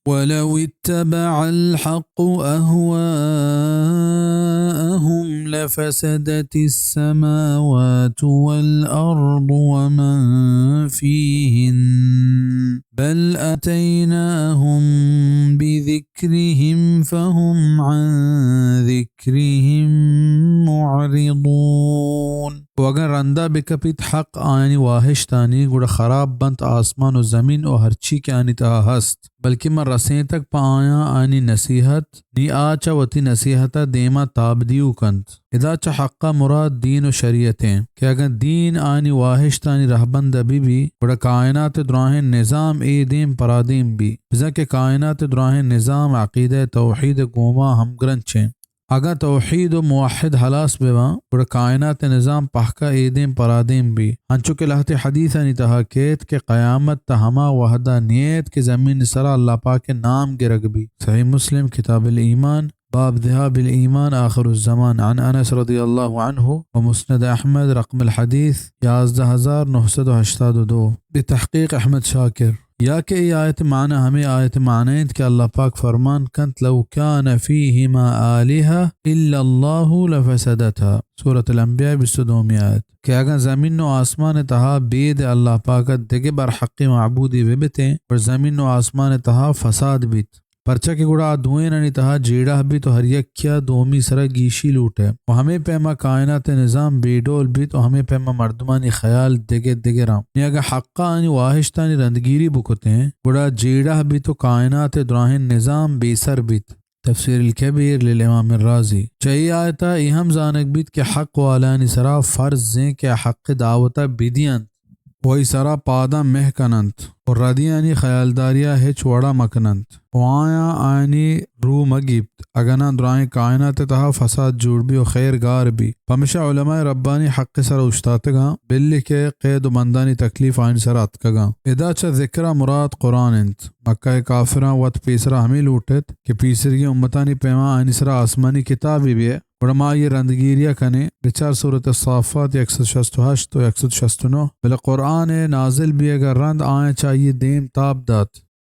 ولو اتبع الحق أهواءهم لفسدت السماوات والأرض ومن فيهن بل أتيناهم بذكرهم فهم عن ذكرهم معرضون. و اگر رندہ بکپیت حق آنی واہشتانی گوڑا خراب بنت آسمان و زمین و ہر چی کے آنی تہا ہست بلکہ من رسیں تک پا آیا آنی نصیحت نی آچا وتی نصیحتا دیما تابدیو کنت. ادا چا حقا مراد دین و شریعتیں کہ اگر دین آنی واہشتانی رہبند بی گوڑا کائنات دراہن نظام دیم پرادیم بھی بزا کہ کائنات دراہن نظام عقیدہ توحید گوما ہم گرنچیں. اگر توحید و موحد حلاس بیوا گوڑا کائنات نظام پہکا ایدیم پرادیم بھی ہنچو کے لہت حدیثہ نی تحاکیت کے قیامت تہما وحدہ نیت کے زمین سرا اللہ پاک کے نام گرگ بھی. صحیح مسلم کتاب الایمان باب ذهاب الایمان آخر الزمان عن انس رضی اللہ عنہ و مسند احمد رقم الحدیث 11982 بتحقیق احمد شاکر. یا کہ ای آیت معنی ہمیں آیت معنیت کہ اللہ پاک فرمان کنت لو کان فیہما آلہہ الا اللہ لفسدتها سورة الانبیاء 22 آیت کہ اگر زمین و آسمان تہا بید اللہ پاکت دگے بر حق معبودی وبتیں اور زمین و آسمان تہا فساد بیت پرچہ کے گڑا دھوئیں ننی تہا جیڑا بھی تو ہر یک کیا دومی سرا گیشی لوٹے و ہمیں پیما کائنات نظام بیڈول بھی تو ہمیں پیما مردمانی خیال دگے رام نی اگر حقا آنی واہشتانی رندگیری بکتے ہیں گڑا جیڑا بھی تو کائنات دراہن نظام بے سر بیت. تفسیر الکبیر للامام الرازی. چاہیے آیتا اہم زانک بیت کہ حق والانی سرا فرض زیں کہ حق دعوتا بیدیاں وہی سرا پادا محکنند اور ردیانی خیالداریا ہے چوڑا مکنند و آیا آئینی رو مگیبت اگنا درائیں کائنات تہا فساد جوڑ بھی و خیر گار بھی. پمشہ علماء ربانی حق سر اشتاتگاں بلی کے قید و بندانی تکلیف آئین سر اتکگاں. ادا چا ذکرہ مراد قرآن انت مکہ کافران وط پیسرا ہمیں لوٹت کہ پیسرگی امتانی پیما آئین سر آسمانی کتابی بھی ہے علماء یہ رندگیریہ کنے بچار صورت الصافات 168 و 169 بل قرآن نازل بھی اگر رند آئیں چاہیے دیم تاب دات